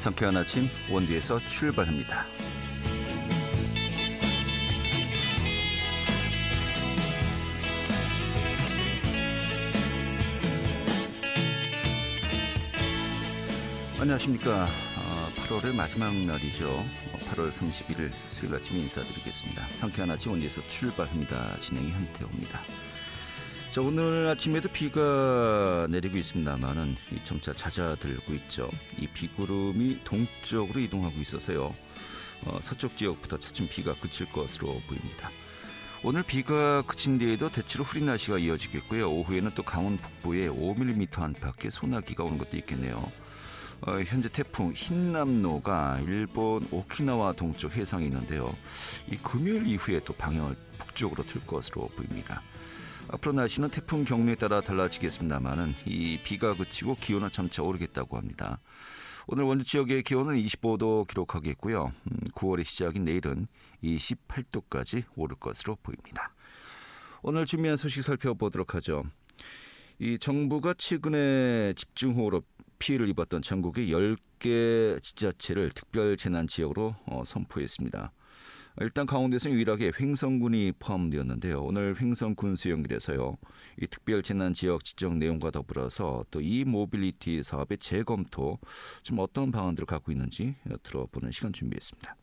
상쾌한 아침 원디에서 출발합니다. 안녕하십니까. 8월의 마지막 날이죠. 8월 31일 수요일 아침 인사드리겠습니다. 상쾌한 아침 원디에서 출발합니다. 진행이 한태호입니다. 자, 오늘 아침에도 비가 내리고 있습니다만은 점차 잦아들고 있죠. 이 비구름이 동쪽으로 이동하고 있어서요. 서쪽 지역부터 차츰 비가 그칠 것으로 보입니다. 오늘 비가 그친 뒤에도 대체로 흐린 날씨가 이어지겠고요. 오후에는 또 강원 북부에 5mm 안팎의 소나기가 오는 것도 있겠네요. 현재 태풍 흰남노가 일본 오키나와 동쪽 해상에 있는데요. 이 금요일 이후에 또 방향을 북쪽으로 틀 것으로 보입니다. 앞으로 날씨는 태풍 경로에 따라 달라지겠습니다만은 이 비가 그치고 기온은 점차 오르겠다고 합니다. 오늘 원주 지역의 기온은 25도 기록하겠고요. 9월의 시작인 내일은 28도까지 오를 것으로 보입니다. 오늘 준비한 소식 살펴보도록 하죠. 이 정부가 최근에 집중호우로 피해를 입었던 전국의 10개 지자체를 특별재난지역으로 선포했습니다. 일단 강원도에서는 유일하게 횡성군이 포함되었는데요. 오늘 횡성군수연결에서요. 이 특별재난지역 지정 내용과 더불어서 또 이 모빌리티 사업의 재검토, 좀 어떤 방안들을 갖고 있는지 들어보는 시간 준비했습니다.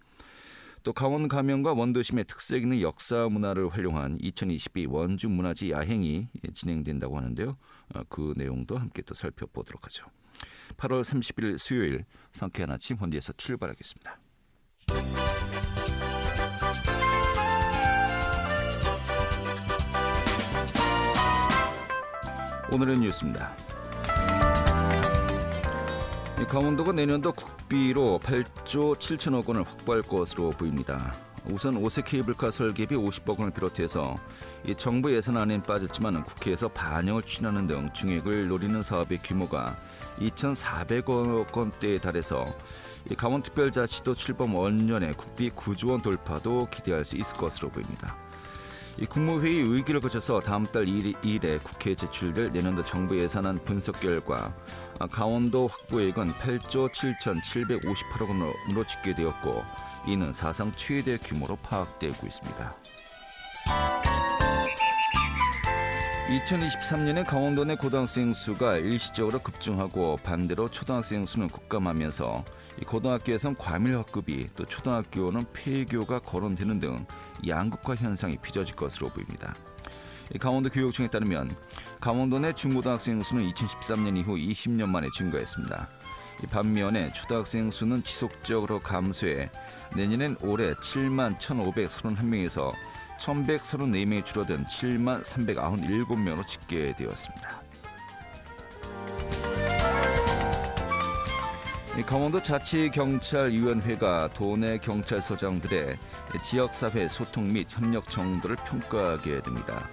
또 강원 가면과 원도심의 특색 있는 역사 문화를 활용한 2022 원주 문화지 야행이 진행된다고 하는데요. 그 내용도 함께 또 살펴보도록 하죠. 8월 30일 수요일 상쾌한 아침 원디에서 출발하겠습니다. 오늘의 뉴스입니다. 강원도가 내년도 국비로 8조 7천억 원을 확보할 것으로 보입니다. 우선 5세 케이블카 설계비 50억 원을 비롯해서 이 정부 예산안엔 빠졌지만 국회에서 반영을 추진하는 등 중액을 노리는 사업의 규모가 2,400억 원대에 달해서 이 강원특별자치도 출범 원년에 국비 9조 원 돌파도 기대할 수 있을 것으로 보입니다. 이 국무회의 의기를 거쳐서 다음 달 2일에 국회에 제출될 내년도 정부 예산안 분석 결과 강원도 확보액은 8조 7,758억 원으로 집계되었고 이는 사상 최대 규모로 파악되고 있습니다. 2023년에 강원도 내 고등학생 수가 일시적으로 급증하고 반대로 초등학생 수는 급감하면서 고등학교에선 과밀학급이 또 초등학교는 폐교가 거론되는 등 양극화 현상이 빚어질 것으로 보입니다. 강원도 교육청에 따르면 강원도 내 중고등학생 수는 2013년 이후 20년 만에 증가했습니다. 반면에 초등학생 수는 지속적으로 감소해 내년엔 올해 7만 1,531명에서 1,134명이 줄어든 7만 397명으로 집계되었습니다. 강원도 자치경찰위원회가 도내 경찰서장들의 지역사회 소통 및 협력 정도를 평가하게 됩니다.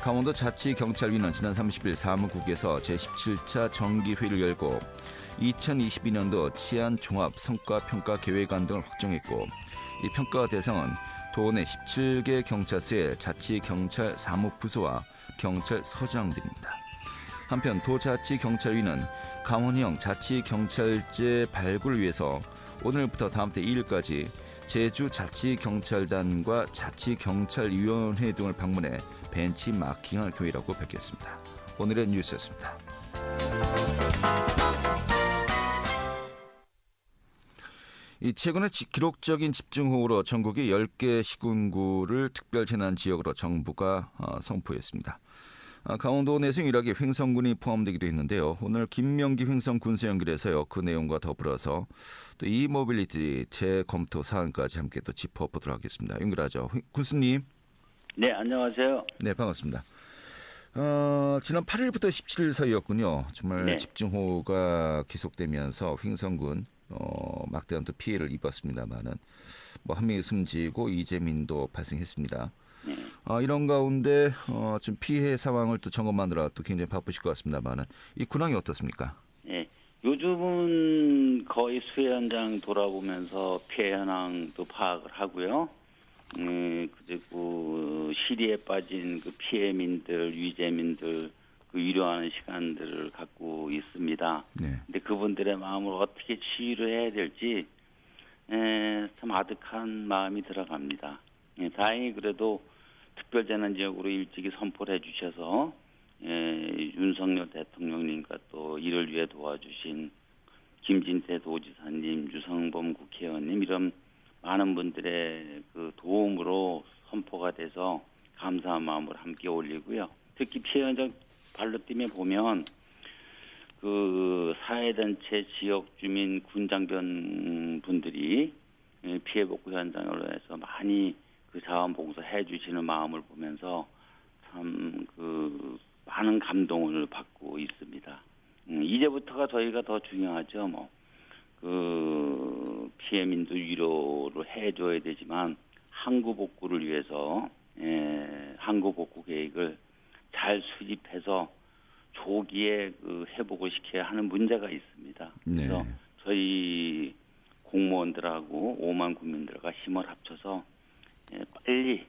강원도 자치경찰위는 지난 30일 사무국에서 제17차 정기회의를 열고 2022년도 치안종합성과평가계획안 등을 확정했고 이 평가 대상은 도내 17개 경찰서의 자치경찰 사무부서와 경찰서장들입니다. 한편 도자치경찰위는 강원형 자치경찰제 발굴을 위해서 오늘부터 다음 달 2일까지 제주자치경찰단과 자치경찰위원회 등을 방문해 벤치마킹할 계획이라고 밝혔습니다. 오늘의 뉴스였습니다. 최근에 기록적인 집중호우로 전국의 10개 시군구를 특별재난지역으로 정부가 선포했습니다. 강원도 내에서 유일하게 횡성군이 포함되기도 했는데요. 오늘 김명기 횡성군수 연결해서요. 그 내용과 더불어서 또 이 모빌리티 재검토 사안까지 함께 또 짚어보도록 하겠습니다. 연결하죠. 군수님. 네, 안녕하세요. 네, 반갑습니다. 지난 8일부터 17일 사이였군요. 정말 네. 집중호우가 계속되면서 횡성군 막대한 또 피해를 입었습니다만은 한 명이 숨지고 이재민도 발생했습니다. 네. 이런 가운데 좀 피해 상황을 또 점검하느라 또 굉장히 바쁘실 것 같습니다만은 이 군항이 어떻습니까? 네, 요즘은 거의 수해 현장 돌아보면서 피해 현황도 파악을 하고요. 그리고 시리에 빠진 그 피해민들, 유재민들 그 위로하는 시간들을 갖고 있습니다. 네. 근데 그분들의 마음을 어떻게 치유를 해야 될지 참 아득한 마음이 들어갑니다. 다행히 그래도 특별재난지역으로 일찍이 선포를 해주셔서 윤석열 대통령님과 또 이를 위해 도와주신 김진태 도지사님, 유성범 국회의원님 이런 많은 분들의 그 도움으로 선포가 돼서 감사한 마음을 함께 올리고요. 특히 피해 현장 발로팀에 보면 그 사회단체 지역 주민 군장변 분들이 피해 복구 현장으로 해서 많이 그 자원봉사해 주시는 마음을 보면서 참 그 많은 감동을 받고 있습니다. 이제부터가 저희가 더 중요하죠. 뭐 그 피해민들 위로를 해줘야 되지만 항구 복구를 위해서 항구 복구 계획을 잘 수립해서 조기에 그 회복을 시켜야 하는 문제가 있습니다. 네. 그래서 저희 공무원들하고 5만 국민들과 힘을 합쳐서 빨리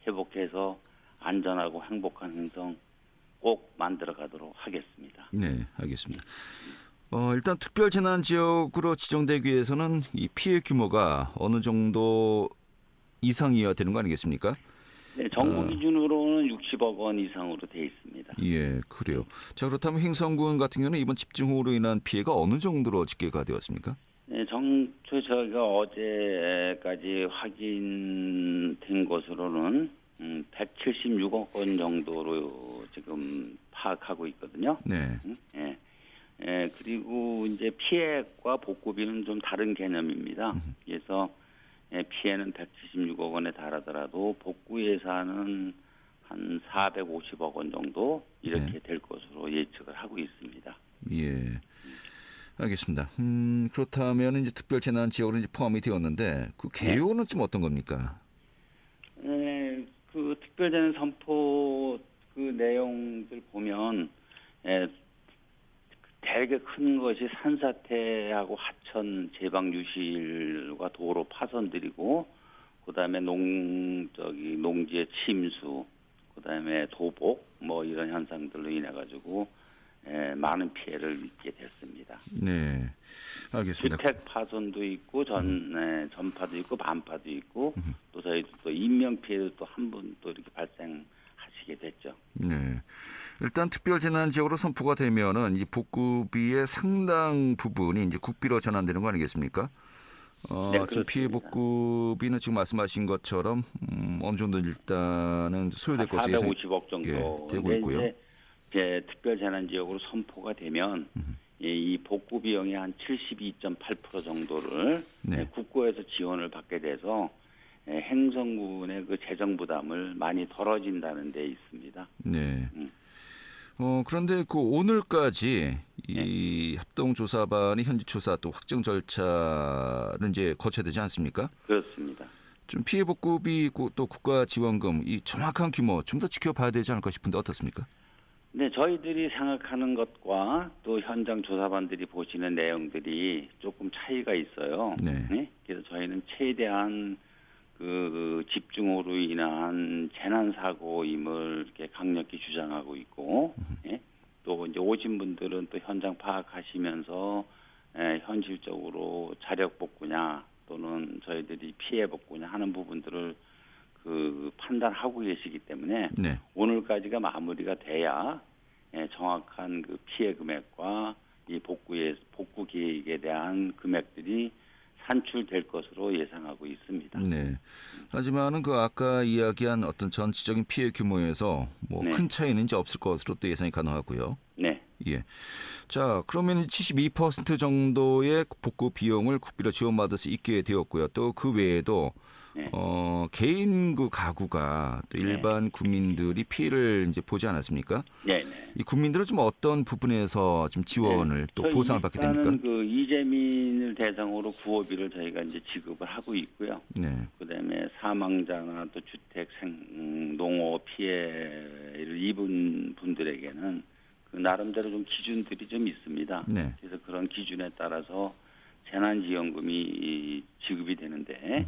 회복해서 안전하고 행복한 행성 꼭 만들어 가도록 하겠습니다. 네, 알겠습니다. 일단 특별재난지역으로 지정되기 위해서는 이 피해 규모가 어느 정도 이상이어야 되는 거 아니겠습니까? 네, 정부 기준으로는 60억 원 이상으로 돼 있습니다. 예, 그래요. 자, 그렇다면 행성군 같은 경우는 이번 집중호우로 인한 피해가 어느 정도로 집계가 되었습니까? 네, 저희가 어제까지 확인된 것으로는 176억 원 정도로 지금 파악하고 있거든요. 네. 그리고 이제 피해과 복구비는 좀 다른 개념입니다. 그래서 피해는 176억 원에 달하더라도 복구 예산은 한 450억 원 정도 이렇게 네. 될 것으로 예측을 하고 있습니다. 예. 알겠습니다. 그렇다면 이제 특별재난지역으로 이제 포함이 되었는데 그 개요는 좀 어떤 겁니까? 그 특별재난 선포 그 내용들 보면 되게 큰 것이 산사태하고 하천 제방 유실과 도로 파손들이고 그다음에 농지의 침수, 그다음에 도복 뭐 이런 현상들로 인해 가지고 많은 피해를 입게 됐습니다. 네, 알겠습니다. 주택 파손도 있고 전파도 있고 반파도 있고 또 저희도 또 인명 피해도 또 한 분 또 이렇게 발생하시게 됐죠. 네, 일단 특별재난지역으로 선포가 되면은 이 복구비의 상당 부분이 이제 국비로 전환되는 거 아니겠습니까? 네, 지금 피해 복구비는 지금 말씀하신 것처럼 어느 정도 일단은 소요될 것으로 450억 정도 되고 있고요. 이제 특별재난지역으로 선포가 되면 이 복구 비용의 한 72.8% 정도를 네. 국고에서 지원을 받게 돼서 행성군의 그 재정 부담을 많이 덜어진다는 데 있습니다. 네. 그런데 그 오늘까지 이 합동조사반이 현지 조사 또 확정 절차를 이제 거쳐야 되지 않습니까? 그렇습니다. 좀 피해 복구비 또 국가 지원금 이 정확한 규모 좀 더 지켜봐야 되지 않을까 싶은데 어떻습니까? 네, 저희들이 생각하는 것과 또 현장 조사반들이 보시는 내용들이 조금 차이가 있어요. 네. 그래서 저희는 최대한 그 집중호우로 인한 재난 사고임을 이렇게 강력히 주장하고 있고, 또 이제 오신 분들은 또 현장 파악하시면서 현실적으로 자력 복구냐 또는 저희들이 피해 복구냐 하는 부분들을 그 판단하고 계시기 때문에 네. 오늘까지가 마무리가 돼야 정확한 그 피해 금액과 이 복구 계획에 대한 금액들이 산출될 것으로 예상하고 있습니다. 네. 하지만은 그 아까 이야기한 어떤 전체적인 피해 규모에서 뭐 큰 차이는 이제 없을 것으로 또 예상이 가능하고요. 네. 예. 자, 그러면 72% 정도의 복구 비용을 국비로 지원받을 수 있게 되었고요. 또 그 외에도 개인 그 가구가 또 일반 국민들이 피해를 이제 보지 않았습니까? 네. 이 국민들은 좀 어떤 부분에서 좀 지원을 또 보상을 받게 됩니까? 그 이재민을 대상으로 구호비를 저희가 이제 지급을 하고 있고요. 네. 그다음에 사망자나 또 주택 농어 피해를 입은 분들에게는 그 나름대로 좀 기준들이 좀 있습니다. 네. 그래서 그런 기준에 따라서 재난지원금이 지급이 되는데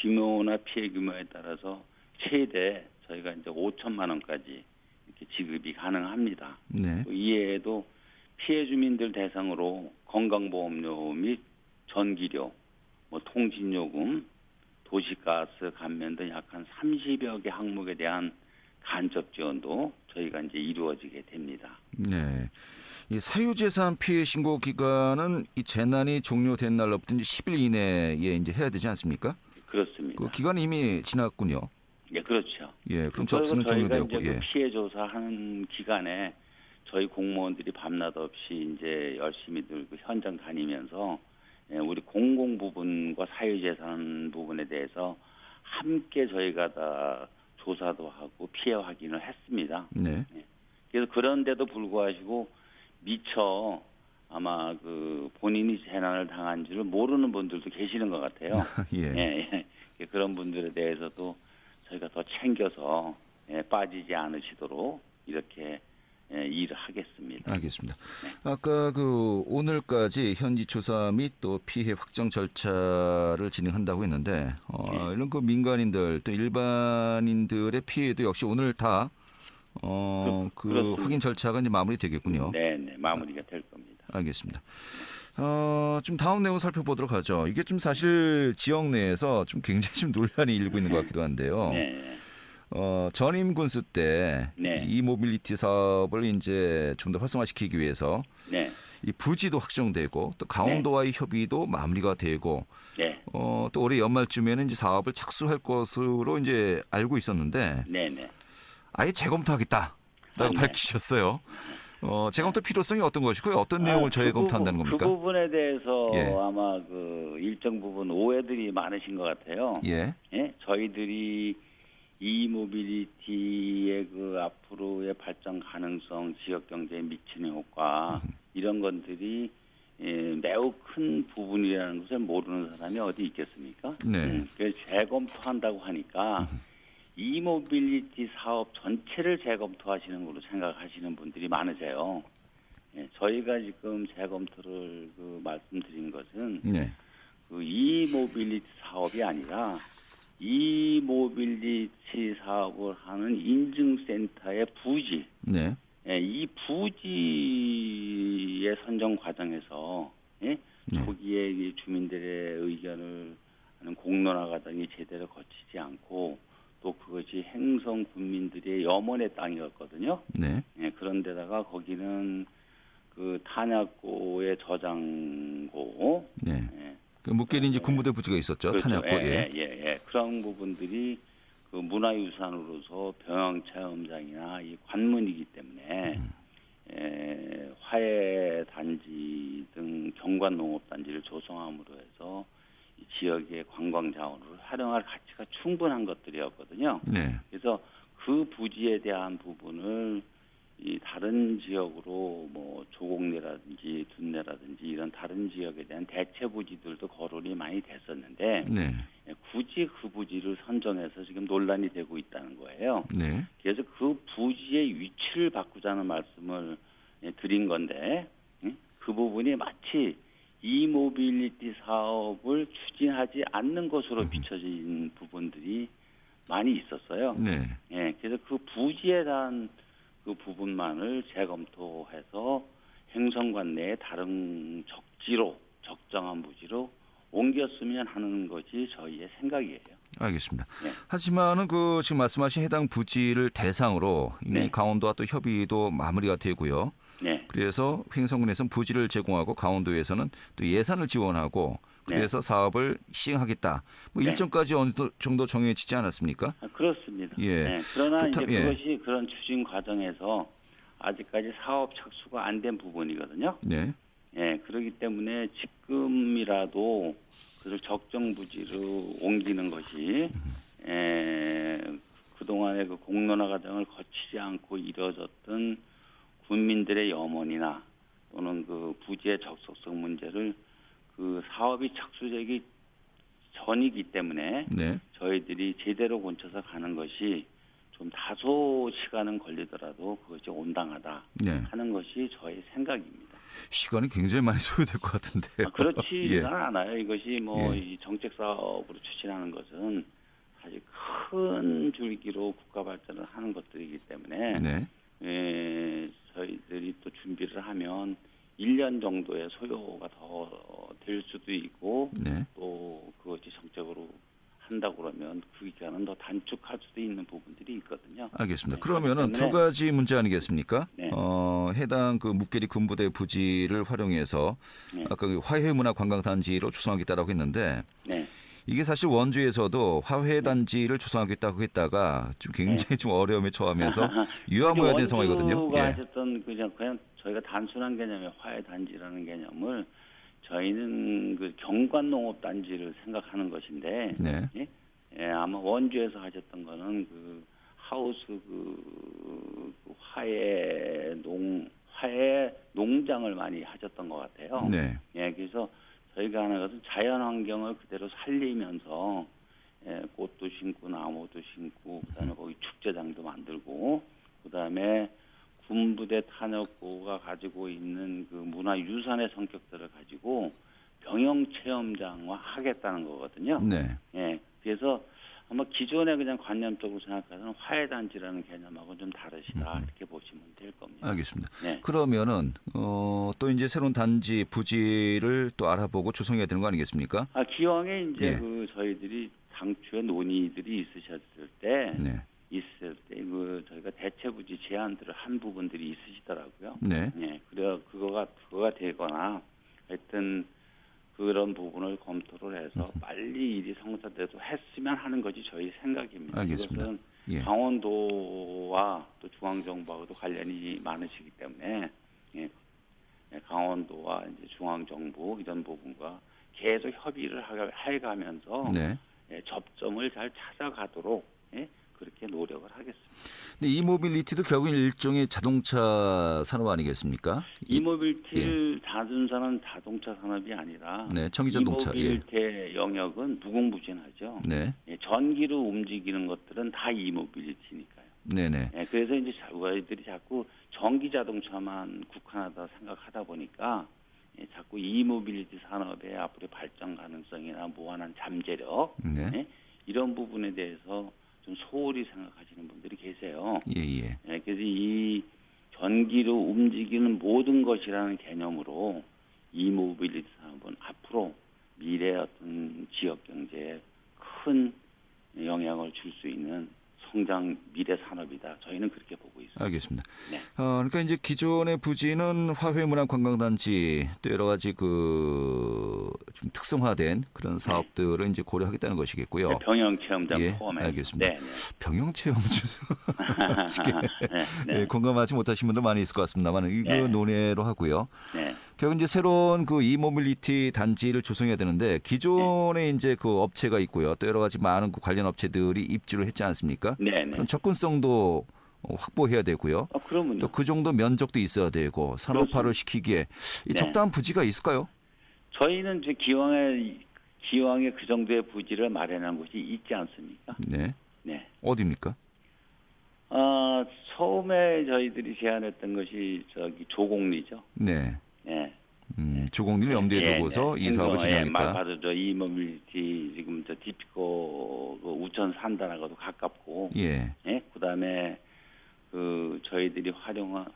규모나 피해 규모에 따라서 최대 저희가 이제 5천만 원까지 이렇게 지급이 가능. 가능합니다. 네. 이외에도 피해 주민들 대상으로 건강보험료 및 전기료, 뭐 통신요금, 도시가스 감면 등 약 한 30여 개 항목에 대한 간접 지원도 저희가 이제 이루어지게 됩니다. 네. 이 사유재산 피해 신고 기간은 이 재난이 종료된 날로부터 이제 10일 이내에 이제 해야 되지 않습니까? 그렇습니다. 그 기간이 이미 지났군요. 예, 그렇죠. 예, 그럼 그리고 접수는 저희가 종료되었고, 이제 예. 그 피해 조사하는 기간에 저희 공무원들이 밤낮 없이 이제 열심히 그 현장 다니면서 우리 공공 부분과 사유재산 부분에 대해서 함께 저희가 다 조사도 하고 피해 확인을 했습니다. 네. 그래서 그런데도 불구하고 미처 아마 그 본인이 재난을 당한 줄을 모르는 분들도 계시는 것 같아요. 예. 그런 분들에 대해서도 저희가 더 챙겨서 빠지지 않으시도록 이렇게 일을 하겠습니다. 알겠습니다. 아까 그 오늘까지 현지 조사 및 또 피해 확정 절차를 진행한다고 했는데 이런 그 민간인들 또 일반인들의 피해도 역시 오늘 다 그 확인 절차가 이제 마무리되겠군요. 네, 마무리가 될 겁니다. 알겠습니다. 좀 다음 내용 살펴보도록 하죠. 이게 좀 사실 지역 내에서 좀 굉장히 좀 논란이 일고 있는 것 같기도 한데요. 네. 전임 군수 때 이 모빌리티 사업을 이제 좀 더 활성화시키기 위해서 이 부지도 확정되고 또 강원도와의 협의도 마무리가 되고 또 올해 연말쯤에는 이제 사업을 착수할 것으로 이제 알고 있었는데 아예 재검토하겠다라고 밝히셨어요. 재검토 필요성이 어떤 것이고요? 어떤 내용을 재검토한다는 겁니까? 그 부분에 대해서 아마 그 일정 부분 오해들이 많으신 것 같아요. 저희들이 이모빌리티의 그 앞으로의 발전 가능성, 지역 경제에 미치는 효과 이런 것들이 매우 큰 부분이라는 것을 모르는 사람이 어디 있겠습니까? 그래서 재검토한다고 하니까 이모빌리티 사업 전체를 재검토하시는 걸로 생각하시는 분들이 많으세요. 저희가 지금 재검토를 그 말씀드린 것은 그 이모빌리티 사업이 아니라 이모빌리티 사업을 하는 인증센터의 부지, 이 부지의 선정 과정에서 거기에 주민들의 의견을 하는 공론화 과정이 제대로 거치지 않고 또 그것이 행성 군민들의 염원의 땅이었거든요. 그런데다가 거기는 그 탄약고의 저장고, 그 묵계리 이제 군부대 부지가 있었죠. 그렇죠. 탄약고. 그런 부분들이 그 문화유산으로서 병영체험장이나 이 관문이기 때문에 화훼 단지 등 경관 농업 단지를 조성함으로 해서 이 지역의 관광 자원으로 활용할 가치가 충분한 것들이었거든요. 그래서 그 부지에 대한 부분을 이 다른 지역으로 뭐 조곡내라든지 둔내라든지 이런 다른 지역에 대한 대체 부지들도 거론이 많이 됐었는데 굳이 그 부지를 선정해서 지금 논란이 되고 있다는 거예요. 그래서 그 부지의 위치를 바꾸자는 말씀을 드린 건데 그 부분이 마치 이모빌리티 사업을 추진하지 않는 것으로 비춰진 부분들이 많이 있었어요. 그래서 그 부지에 대한 그 부분만을 재검토해서 행성관 내에 다른 적정한 부지로 옮겼으면 하는 것이 저희의 생각이에요. 알겠습니다. 하지만은 그 지금 말씀하신 해당 부지를 대상으로 이미 강원도와 또 협의도 마무리가 되고요. 그래서 횡성군에서는 부지를 제공하고 강원도에서는 또 예산을 지원하고 그래서 사업을 시행하겠다. 뭐 일정까지 어느 정도 정해지지 않았습니까? 그렇습니다. 그러나 이제 그것이 그런 추진 과정에서 아직까지 사업 착수가 안 된 부분이거든요. 그렇기 때문에 지금이라도 그걸 적정 부지로 옮기는 것이 그동안의 그 공론화 과정을 거치지 않고 이뤄졌던 군민들의 염원이나 또는 그 부지의 적속성 문제를 그 사업이 착수되기 전이기 때문에 저희들이 제대로 고쳐서 가는 것이 좀 다소 시간은 걸리더라도 그것이 온당하다 하는 것이 저의 생각입니다. 시간이 굉장히 많이 소요될 것 같은데. 그렇지는 않아요. 이것이 뭐 이 정책 사업으로 추진하는 것은 사실 큰 줄기로 국가 발전을 하는 것들이기 때문에 준비를 하면 1년 정도의 소요가 더 될 수도 있고 네. 또 그것이 정책으로 한다고 그러면 그 기간은 더 단축할 수도 있는 부분들이 있거든요. 알겠습니다. 네, 그러면은 두 그렇기 때문에 가지 문제 아니겠습니까? 네. 해당 그 묵계리 군부대 부지를 활용해서 네. 아까 그 화훼문화관광단지로 조성하겠다라고 했는데 네. 이게 사실 원주에서도 화훼단지를 조성하겠다고 했다가 좀 굉장히 좀 어려움에 처하면서 유야무야된 상황이거든요. 원주가 예. 하셨던 그냥 저희가 단순한 개념의 화훼단지라는 개념을 저희는 그 경관농업단지를 생각하는 것인데 네. 예? 예, 아마 원주에서 하셨던 거는 그 하우스 화훼 농장을 많이 하셨던 것 같아요. 네. 예, 그래서 저희가 하는 것은 자연 환경을 그대로 살리면서 꽃도 심고 나무도 심고 그다음에 거기 축제장도 만들고 그다음에 군부대 탄약고가 가지고 있는 그 문화유산의 성격들을 가지고 병영 체험장화 하겠다는 거거든요. 네. 예, 그래서 아마 기존의 그냥 관념적으로 생각해서는 화훼단지라는 개념하고 좀 다르시다 이렇게 보시면 될 겁니다. 알겠습니다. 네. 그러면은 또 이제 새로운 단지 부지를 또 알아보고 조성해야 되는 거 아니겠습니까? 기왕에 이제 예. 그 저희들이 당초에 논의들이 있으셨을 때 네. 그 저희가 대체 부지 제안들을 한 부분들이 있으시더라고요. 네. 예, 그래 그거가 되거나 하여튼 그런 부분을 검토를 해서 빨리 일이 성사돼서 했으면 하는 것이 저희 생각입니다. 알겠습니다. 이것은 예. 강원도와 또 중앙정부하고도 관련이 많으시기 때문에 예, 강원도와 이제 중앙정부 이런 부분과 계속 협의를 해가면서 네. 접점을 잘 찾아가도록 그렇게 노력을 하겠습니다. 근데 이모빌리티도 결국 일종의 자동차 산업 아니겠습니까? 이모빌티를 다준사는 자동차 산업이 아니라 네, 전기자동차. 이모빌리티 영역은 무궁무진하죠. 네. 전기로 움직이는 것들은 다 이모빌리티니까요. 네네. 그래서 이제 저희들이 자꾸 전기 자동차만 국한하다 생각하다 보니까 자꾸 이모빌리티 산업의 앞으로 발전 가능성이나 무한한 잠재력 네. 이런 부분에 대해서 좀 소홀히 생각하시는 분들이 계세요. 예예. 그래서 이 전기로 움직이는 모든 것이라는 개념으로 이모빌리티 산업은 앞으로 미래 어떤 지역 경제에 큰 영향을 줄 수 있는 성장 미래 산업이다. 저희는 그렇게 보고 있습니다. 알겠습니다. 네. 그러니까 이제 기존의 부지는 화훼문화관광단지 또 여러 가지 좀 특성화된 그런 사업들을 이제 고려하겠다는 것이겠고요. 병영 체험장 예, 포함해. 알겠습니다. 네. 병영 체험 쉽게 네. 공감하지 못하신 분도 많이 있을 것 같습니다만 이거 네. 논의로 하고요. 네. 결국 이제 새로운 그 이모빌리티 단지를 조성해야 되는데 기존에 이제 그 업체가 있고요. 또 여러 가지 많은 그 관련 업체들이 입주를 했지 않습니까? 네. 그런 접근성도 확보해야 되고요. 그러면요. 또 그 정도 면적도 있어야 되고 산업화를 시키기에 이 적당한 부지가 있을까요? 저희는 이제 기왕에 그 정도의 부지를 마련한 곳이 있지 않습니까? 네. 네. 어디입니까? 처음에 저희들이 제안했던 것이 조곡리죠. 네. 네. 조곡리를 염두에 두고서 이 사업을 진행하겠다. 바로 이모빌리티 지금 디피코 그 우천 산단하고도 가깝고, 예. 그다음에 그 저희들이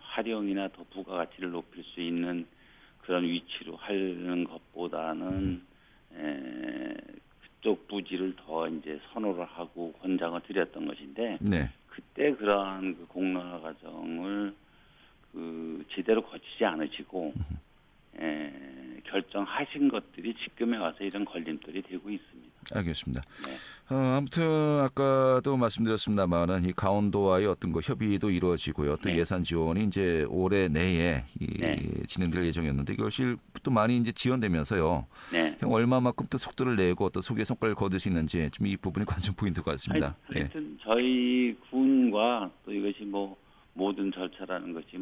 활용이나 더 부가가치를 높일 수 있는 그런 위치로 하는 것보다는 그쪽 부지를 더 이제 선호를 하고 권장을 드렸던 것인데, 네. 그때 그러한 그 공론화 과정을 그 제대로 거치지 않으시고 결정하신 것들이 지금에 와서 이런 걸림돌이 되고 있습니다. 알겠습니다. 네. 아무튼 아까도 말씀드렸습니다만은 이 강원도와의 어떤 거 협의도 이루어지고요. 또 네. 예산 지원이 이제 올해 내에 네. 진행될 예정이었는데 이것이 또 많이 이제 지원되면서요. 네. 얼마만큼 또 속도를 내고 또 속의 성과를 거둘 수 있는지 좀 이 부분이 관전 포인트 같습니다. 하여튼 저희 군과 또 이것이 뭐 모든 절차라는 것이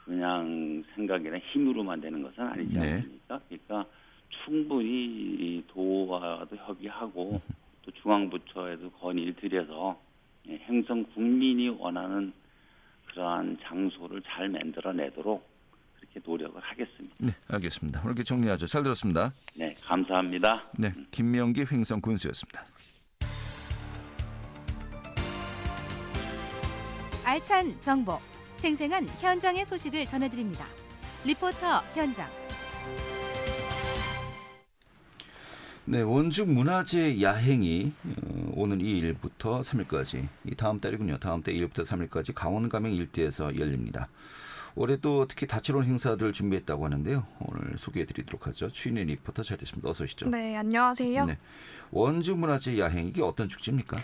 그냥 생각이나 힘으로만 되는 것은 아니지 네. 않습니까? 그러니까 충분히 도와도 협의하고 또 중앙부처에도 건의를 드려서 행성 국민이 원하는 그러한 장소를 잘 만들어내도록 그렇게 노력을 하겠습니다. 네, 알겠습니다. 오늘 이렇게 정리하죠. 잘 들었습니다. 네, 감사합니다. 네, 김명기 횡성군수였습니다. 알찬 정보, 생생한 현장의 소식을 전해드립니다. 리포터 현장. 네, 원주 문화재 야행이 오는 2일부터 3일까지, 이 다음 달이군요. 다음 달 2일부터 3일까지 강원 감영 일대에서 열립니다. 올해 또 특히 다채로운 행사들 준비했다고 하는데요. 오늘 소개해드리도록 하죠. 추인혜 리포터 자리했습니다. 어서 오시죠. 네, 안녕하세요. 네, 원주 문화재 야행, 이게 어떤 축제입니까?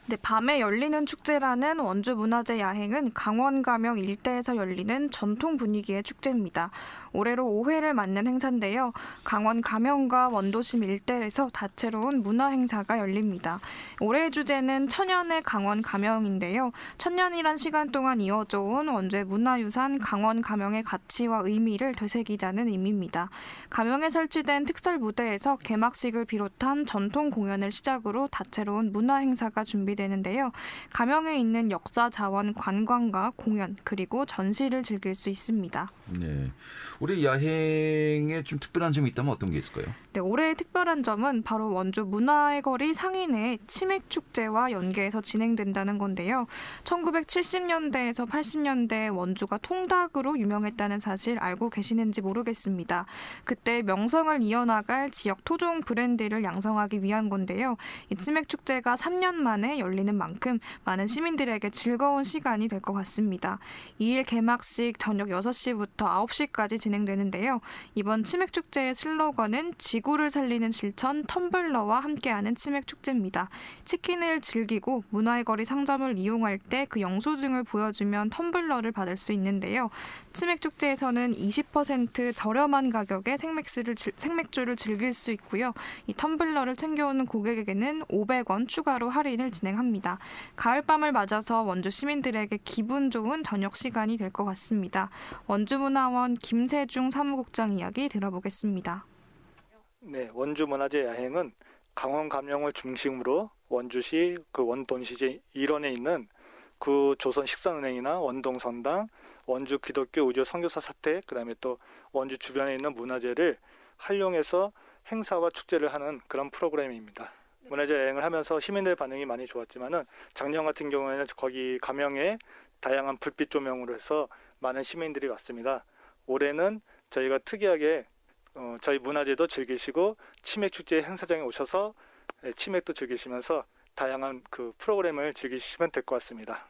네, 밤에 열리는 축제라는 원주 문화재 야행은 강원 감영 일대에서 열리는 전통 분위기의 축제입니다. 올해로 5회를 맞는 행사인데요. 강원 감영과 원도심 일대에서 다채로운 문화 행사가 열립니다. 올해의 주제는 천년의 강원 감영인데요. 천년이란 시간 동안 이어져 온 원주의 문화유산 강원 감영의 가치와 의미를 되새기자는 의미입니다. 감영에 설치된 특설 무대에서 개막식을 비롯한 전통 공연을 시작으로 다채로운 문화 행사가 준비되는데요. 감영에 있는 역사 자원 관광과 공연 그리고 전시를 즐길 수 있습니다. 네, 올해 야행에 좀 특별한 점이 있다면 어떤 게 있을까요? 네, 올해의 특별한 점은 바로 원주 문화의 거리 상인의 치맥축제와 연계해서 진행된다는 건데요. 1970년대에서 80년대 원주가 통닭으로 유명했다는 사실 알고 계시는지 모르겠습니다. 그때 명성을 이어나갈 지역 토종 브랜드를 양성하기 위한 건데요. 이 치맥축제가 3년 만에 열리는 만큼 많은 시민들에게 즐거운 시간이 될 것 같습니다. 2일 개막식 저녁 6시부터 9시까지 진행되는데요. 이번 치맥축제의 슬로건은 지구를 살리는 실천 텀블러와 함께하는 치맥축제입니다. 치킨을 즐기고 문화의 거리 상점을 이용할 때 그 영수증을 보여주면 텀블러를 받을 수 있는데요. 치맥축제에서는 20% 저렴한 가격에 생맥주를 즐길 수 있고요. 이 텀블러를 챙겨오는 고객에게는 500원 추가로 할인을 진행합니다. 가을밤을 맞아서 원주 시민들에게 기분 좋은 저녁 시간이 될 것 같습니다. 원주문화원 김세중 사무국장 이야기 들어보겠습니다. 네, 원주 문화재 야행은 강원 감영을 중심으로 원주시 원돈시제 일원에 있는 조선 식산은행이나 원동성당, 원주 기독교 의료 선교사 사택, 그다음에 또 원주 주변에 있는 문화재를 활용해서 행사와 축제를 하는 그런 프로그램입니다. 문화재 여행을 하면서 시민들의 반응이 많이 좋았지만은 작년 같은 경우에는 거기 감영에 다양한 불빛 조명으로 해서 많은 시민들이 왔습니다. 올해는 저희가 특이하게 저희 문화재도 즐기시고 치맥 축제 행사장에 오셔서 치맥도 즐기시면서 다양한 그 프로그램을 즐기시면 될 것 같습니다.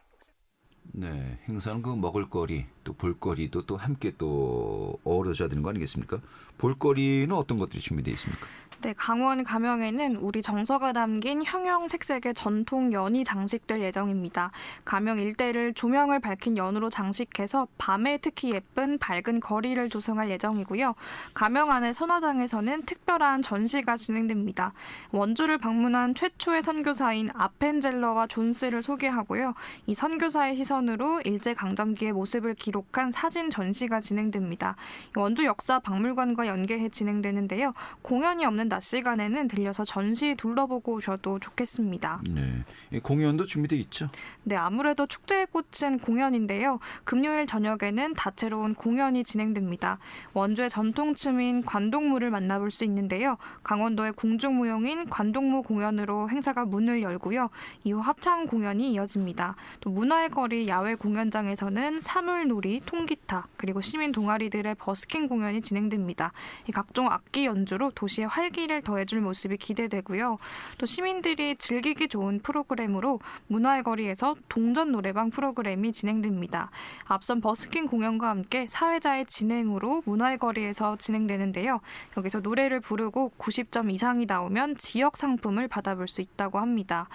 네, 행사는 그 먹을거리 또 볼거리도 또 함께 또 어우러져야 되는 거 아니겠습니까? 볼거리는 어떤 것들이 준비되어 있습니까? 네, 강원 감영에는 우리 정서가 담긴 형형색색의 전통 연이 장식될 예정입니다. 감영 일대를 조명을 밝힌 연으로 장식해서 밤에 특히 예쁜 밝은 거리를 조성할 예정이고요. 감영 안의 선화당에서는 특별한 전시가 진행됩니다. 원주를 방문한 최초의 선교사인 아펜젤러와 존스를 소개하고요. 이 선교사의 시선으로 일제강점기의 모습을 기록한 사진 전시가 진행됩니다. 원주 역사 박물관과 연계해 진행되는데요. 공연이 없는 낮 시간에는 들려서 전시 둘러보고 오셔도 좋겠습니다. 네, 공연도 준비되어 있죠? 네, 아무래도 축제의 꽃은 공연인데요. 금요일 저녁에는 다채로운 공연이 진행됩니다. 원주의 전통춤인 관동무를 만나볼 수 있는데요. 강원도의 궁중무용인 관동무 공연으로 행사가 문을 열고요. 이후 합창 공연이 이어집니다. 또 문화의 거리 야외 공연장에서는 사물놀이, 통기타, 그리고 시민 동아리들의 버스킹 공연이 진행됩니다. 각종 악기 연주로 도시의 활기를 더해줄 모습이 기대되고요. 또 시민들이 즐기기 좋은 프로그램으로 문화의 거리에서 동전 노래방 프로그램이 진행됩니다. 앞선 버스킹 공연과 함께 사회자의 진행으로 문화의 거리에서 진행되는데요. 여기서 노래를 부르고 90점 이상이 나오면 지역 상품을 받아볼 수 있다고 합니다.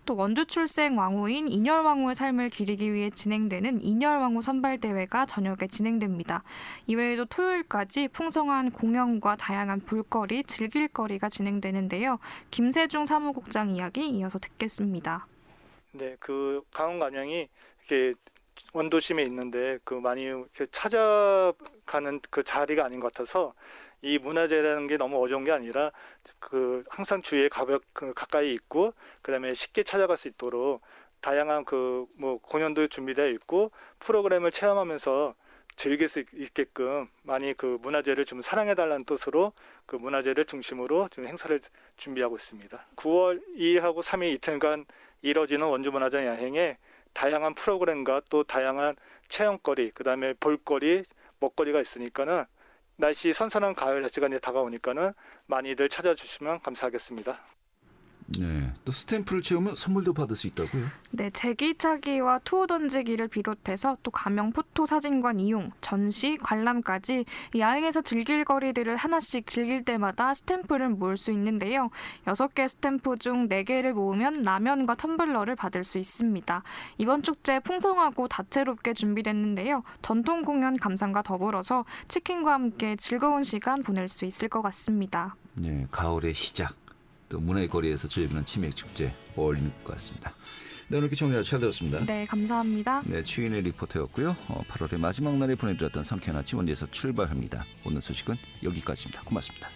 또 원주 출생 왕후인 인열왕후의 삶을 기리기 위해 진행되는 인열왕후 선발대회가 저녁에 진행됩니다. 이외에도 토요일까지 풍성한 공연과 다양한 볼거리, 즐길거리가 진행되는데요. 김세중 사무국장 이야기 이어서 듣겠습니다. 네, 그 강원 감영이 이렇게 원도심에 있는데 많이 이렇게 찾아가는 그 자리가 아닌 것 같아서 이 문화재라는 게 너무 어려운 게 아니라 항상 주위에 가까이 있고 그다음에 쉽게 찾아갈 수 있도록 다양한 공연도 준비되어 있고 프로그램을 체험하면서 즐길 수 있게끔 많이 문화재를 좀 사랑해달라는 뜻으로 문화재를 중심으로 좀 행사를 준비하고 있습니다. 9월 2일하고 3일 이틀간 이뤄지는 원주 문화재 야행에 다양한 프로그램과 또 다양한 체험거리, 그다음에 볼거리, 먹거리가 있으니까는 날씨 선선한 가을 날씨가 이제 다가오니까는 많이들 찾아주시면 감사하겠습니다. 네, 또 스탬프를 채우면 선물도 받을 수 있다고요? 네, 제기차기와 투어 던지기를 비롯해서 또 가명 포토 사진관 이용, 전시, 관람까지 야행에서 즐길 거리들을 하나씩 즐길 때마다 스탬프를 모을 수 있는데요. 6개 스탬프 중 4개를 모으면 라면과 텀블러를 받을 수 있습니다. 이번 축제 풍성하고 다채롭게 준비됐는데요. 전통 공연 감상과 더불어서 치킨과 함께 즐거운 시간 보낼 수 있을 것 같습니다. 네, 가을의 시작. 또 문화의 거리에서 즐기는 치맥축제 어울리는 것 같습니다. 네, 오늘 이렇게 정리를 잘 들었습니다. 네, 감사합니다. 네, 추인의 리포터였고요. 8월의 마지막 날에 보내드렸던 성쾌한 아침 원리에서 출발합니다. 오늘 소식은 여기까지입니다. 고맙습니다.